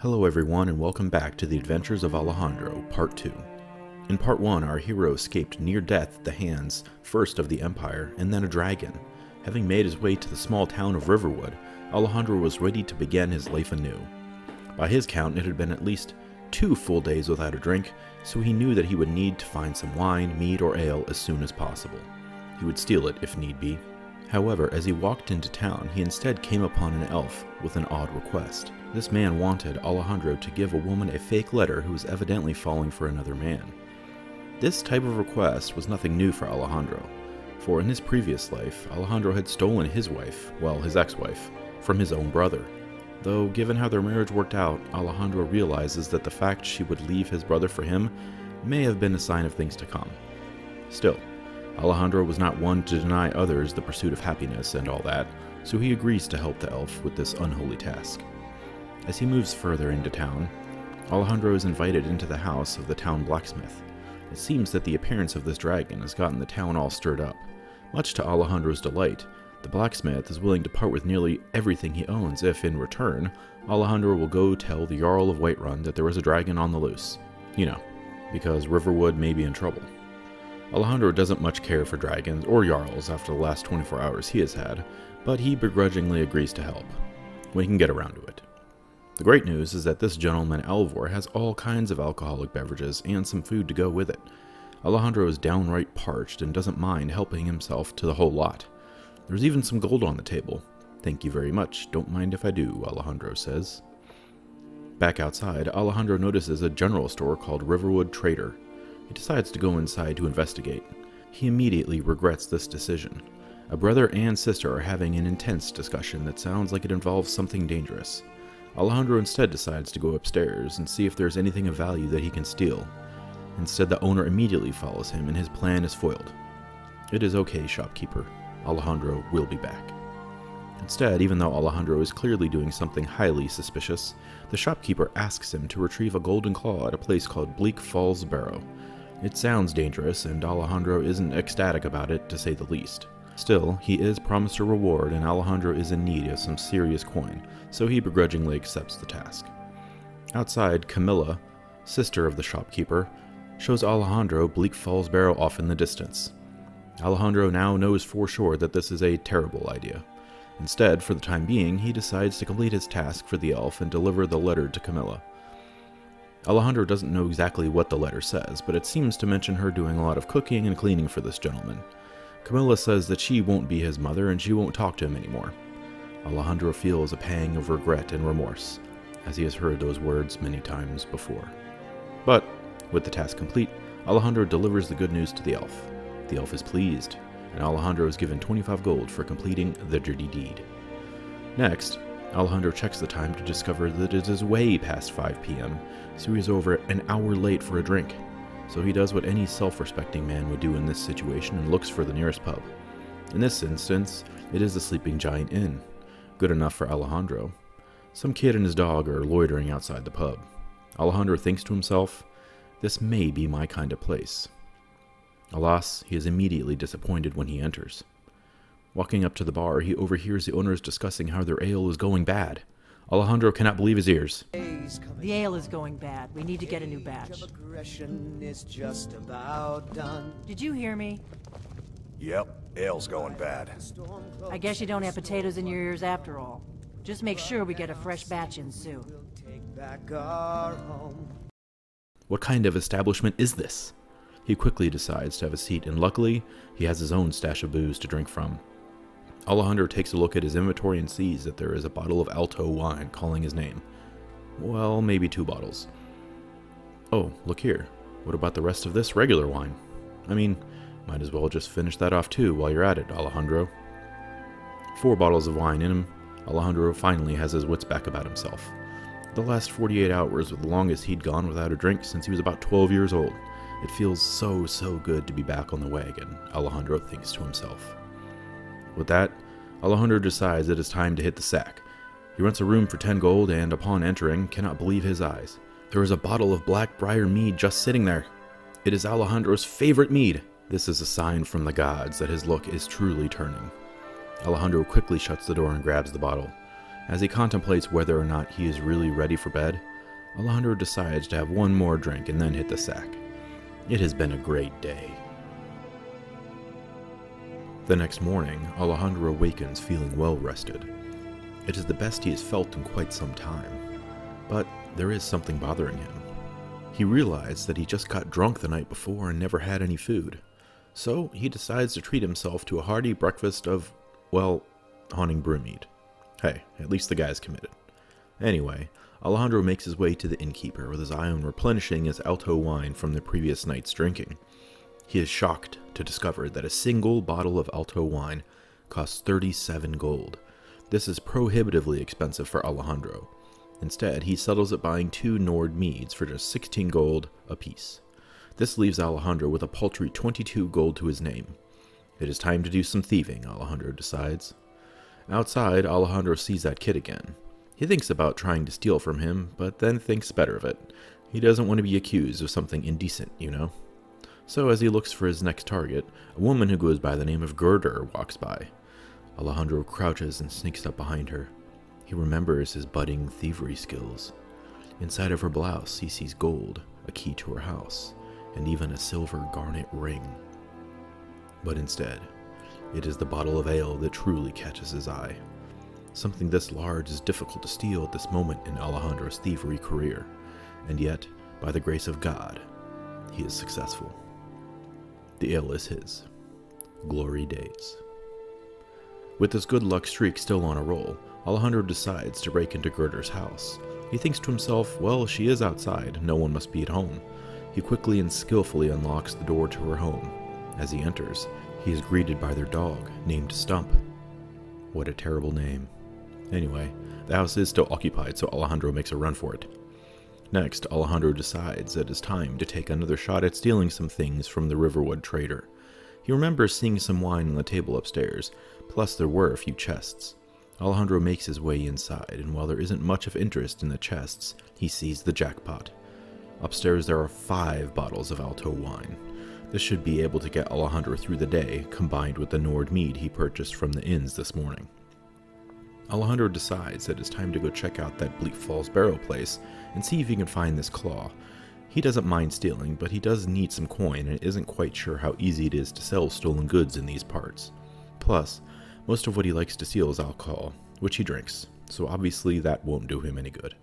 Hello everyone and welcome back to the Adventures of Alejandro, Part 2. In Part 1, our hero escaped near death at the hands, first of the Empire, and then a dragon. Having made his way to the small town of Riverwood, Alejandro was ready to begin his life anew. By his count, it had been at least 2 full days without a drink, so he knew that he would need to find some wine, mead, or ale as soon as possible. He would steal it if need be. However, as he walked into town, he instead came upon an elf with an odd request. This man wanted Alejandro to give a woman a fake letter who was evidently falling for another man. This type of request was nothing new for Alejandro, for in his previous life, Alejandro had stolen his wife, well, his ex-wife, from his own brother. Though, given how their marriage worked out, Alejandro realizes that the fact she would leave his brother for him may have been a sign of things to come. Still, Alejandro was not one to deny others the pursuit of happiness and all that, so he agrees to help the elf with this unholy task. As he moves further into town, Alejandro is invited into the house of the town blacksmith. It seems that the appearance of this dragon has gotten the town all stirred up. Much to Alejandro's delight, the blacksmith is willing to part with nearly everything he owns if, in return, Alejandro will go tell the Jarl of Whiterun that there was a dragon on the loose. You know, because Riverwood may be in trouble. Alejandro doesn't much care for dragons or Jarls after the last 24 hours he has had, but he begrudgingly agrees to help, when he can get around to it. The great news is that this gentleman Alvor has all kinds of alcoholic beverages and some food to go with it. Alejandro is downright parched and doesn't mind helping himself to the whole lot. There's even some gold on the table. "Thank you very much, don't mind if I do," Alejandro says. Back outside, Alejandro notices a general store called Riverwood Trader. He decides to go inside to investigate. He immediately regrets this decision. A brother and sister are having an intense discussion that sounds like it involves something dangerous. Alejandro instead decides to go upstairs and see if there's anything of value that he can steal. Instead, the owner immediately follows him and his plan is foiled. "It is okay, shopkeeper. Alejandro will be back." Instead, even though Alejandro is clearly doing something highly suspicious, the shopkeeper asks him to retrieve a golden claw at a place called Bleak Falls Barrow. It sounds dangerous, and Alejandro isn't ecstatic about it, to say the least. Still, he is promised a reward, and Alejandro is in need of some serious coin, so he begrudgingly accepts the task. Outside, Camilla, sister of the shopkeeper, shows Alejandro Bleak Falls Barrow off in the distance. Alejandro now knows for sure that this is a terrible idea. Instead, for the time being, he decides to complete his task for the elf and deliver the letter to Camilla. Alejandro doesn't know exactly what the letter says, but it seems to mention her doing a lot of cooking and cleaning for this gentleman. Camilla says that she won't be his mother and she won't talk to him anymore. Alejandro feels a pang of regret and remorse, as he has heard those words many times before. But, with the task complete, Alejandro delivers the good news to the elf. The elf is pleased, and Alejandro is given 25 gold for completing the dirty deed. Next, Alejandro checks the time to discover that it is way past 5 p.m., so he is over an hour late for a drink. So he does what any self-respecting man would do in this situation and looks for the nearest pub. In this instance, it is the Sleeping Giant Inn. Good enough for Alejandro. Some kid and his dog are loitering outside the pub. Alejandro thinks to himself, "This may be my kind of place." Alas, he is immediately disappointed when he enters. Walking up to the bar, he overhears the owners discussing how their ale is going bad. Alejandro cannot believe his ears. The ale is going bad. We need to get a new batch. Did you hear me? Yep, ale's going bad. I guess you don't have potatoes in your ears after all. Just make sure we get a fresh batch in soon. What kind of establishment is this? He quickly decides to have a seat, and luckily, he has his own stash of booze to drink from. Alejandro takes a look at his inventory and sees that there is a bottle of Alto wine calling his name. Well, maybe 2 bottles. Oh, look here. What about the rest of this regular wine? I mean, might as well just finish that off too while you're at it, Alejandro. 4 bottles of wine in him, Alejandro finally has his wits back about himself. The last 48 hours were the longest he'd gone without a drink since he was about 12 years old. It feels so good to be back on the wagon, Alejandro thinks to himself. With that, Alejandro decides it is time to hit the sack. He rents a room for 10 gold and, upon entering, cannot believe his eyes. There is a bottle of Blackbriar mead just sitting there. It is Alejandro's favorite mead. This is a sign from the gods that his luck is truly turning. Alejandro quickly shuts the door and grabs the bottle. As he contemplates whether or not he is really ready for bed, Alejandro decides to have one more drink and then hit the sack. It has been a great day. The next morning, Alejandro awakens feeling well rested. It is the best he has felt in quite some time. But there is something bothering him. He realized that he just got drunk the night before and never had any food. So he decides to treat himself to a hearty breakfast of, well, haunting brew mead. Hey, at least the guy's committed. Anyway, Alejandro makes his way to the innkeeper with his eye on replenishing his Alto wine from the previous night's drinking. He is shocked to discover that a single bottle of Alto wine costs 37 gold. This is prohibitively expensive for Alejandro. Instead, he settles at buying 2 Nord meads for just 16 gold apiece. This leaves Alejandro with a paltry 22 gold to his name. It is time to do some thieving, Alejandro decides. Outside, Alejandro sees that kid again. He thinks about trying to steal from him, but then thinks better of it. He doesn't want to be accused of something indecent, you know? So as he looks for his next target, a woman who goes by the name of Gerder walks by. Alejandro crouches and sneaks up behind her. He remembers his budding thievery skills. Inside of her blouse, he sees gold, a key to her house, and even a silver garnet ring. But instead, it is the bottle of ale that truly catches his eye. Something this large is difficult to steal at this moment in Alejandro's thievery career, and yet, by the grace of God, he is successful. The ale is his. Glory days. With this good luck streak still on a roll, Alejandro decides to break into Gerder's house. He thinks to himself, well, she is outside, no one must be at home. He quickly and skillfully unlocks the door to her home. As he enters, he is greeted by their dog, named Stump. What a terrible name. Anyway, the house is still occupied, so Alejandro makes a run for it. Next, Alejandro decides that it is time to take another shot at stealing some things from the Riverwood trader. He remembers seeing some wine on the table upstairs, plus there were a few chests. Alejandro makes his way inside, and while there isn't much of interest in the chests, he sees the jackpot. Upstairs there are 5 bottles of Alto wine. This should be able to get Alejandro through the day, combined with the Nord mead he purchased from the inns this morning. Alejandro decides that it's time to go check out that Bleak Falls Barrow place and see if he can find this claw. He doesn't mind stealing, but he does need some coin and isn't quite sure how easy it is to sell stolen goods in these parts. Plus, most of what he likes to steal is alcohol, which he drinks, so obviously that won't do him any good.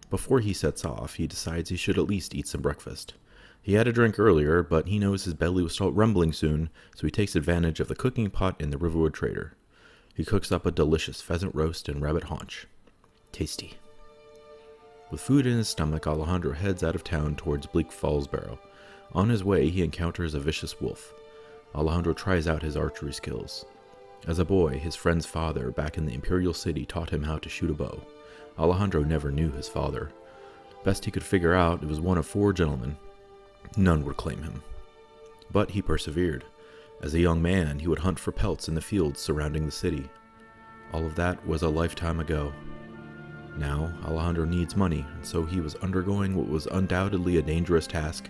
Before he sets off, he decides he should at least eat some breakfast. He had a drink earlier, but he knows his belly will start rumbling soon, so he takes advantage of the cooking pot in the Riverwood trader. He cooks up a delicious pheasant roast and rabbit haunch. Tasty. With food in his stomach, Alejandro heads out of town towards Bleak Falls Barrow. On his way, he encounters a vicious wolf. Alejandro tries out his archery skills. As a boy, his friend's father back in the Imperial City taught him how to shoot a bow. Alejandro never knew his father. Best he could figure out, it was one of 4 gentlemen. None would claim him. But he persevered. As a young man, he would hunt for pelts in the fields surrounding the city. All of that was a lifetime ago. Now, Alejandro needs money, and so he was undergoing what was undoubtedly a dangerous task,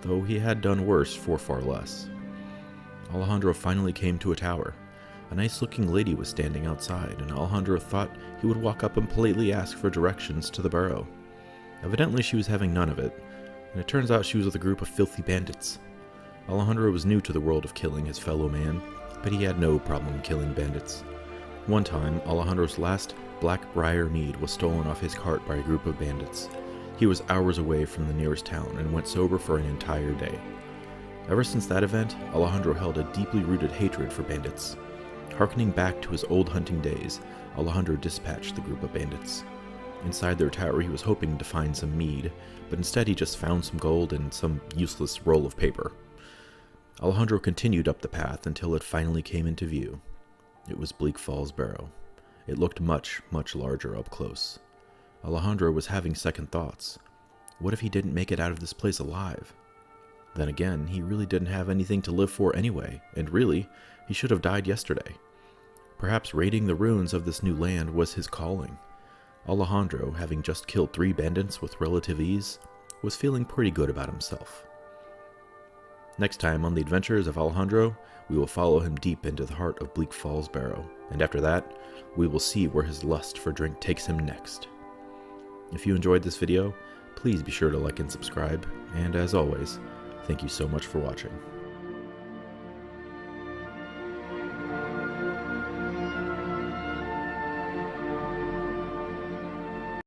though he had done worse for far less. Alejandro finally came to a tower. A nice-looking lady was standing outside, and Alejandro thought he would walk up and politely ask for directions to the barrow. Evidently she was having none of it, and it turns out she was with a group of filthy bandits. Alejandro was new to the world of killing his fellow man, but he had no problem killing bandits. One time, Alejandro's last Blackbriar mead was stolen off his cart by a group of bandits. He was hours away from the nearest town and went sober for an entire day. Ever since that event, Alejandro held a deeply rooted hatred for bandits. Harkening back to his old hunting days, Alejandro dispatched the group of bandits. Inside their tower, he was hoping to find some mead, but instead he just found some gold and some useless roll of paper. Alejandro continued up the path until it finally came into view. It was Bleak Falls Barrow. It looked much, much larger up close. Alejandro was having second thoughts. What if he didn't make it out of this place alive? Then again, he really didn't have anything to live for anyway, and really, he should have died yesterday. Perhaps raiding the ruins of this new land was his calling. Alejandro, having just killed 3 bandits with relative ease, was feeling pretty good about himself. Next time on the Adventures of Alejandro, we will follow him deep into the heart of Bleak Falls Barrow, and after that, we will see where his lust for drink takes him next. If you enjoyed this video, please be sure to like and subscribe, and as always, thank you so much for watching.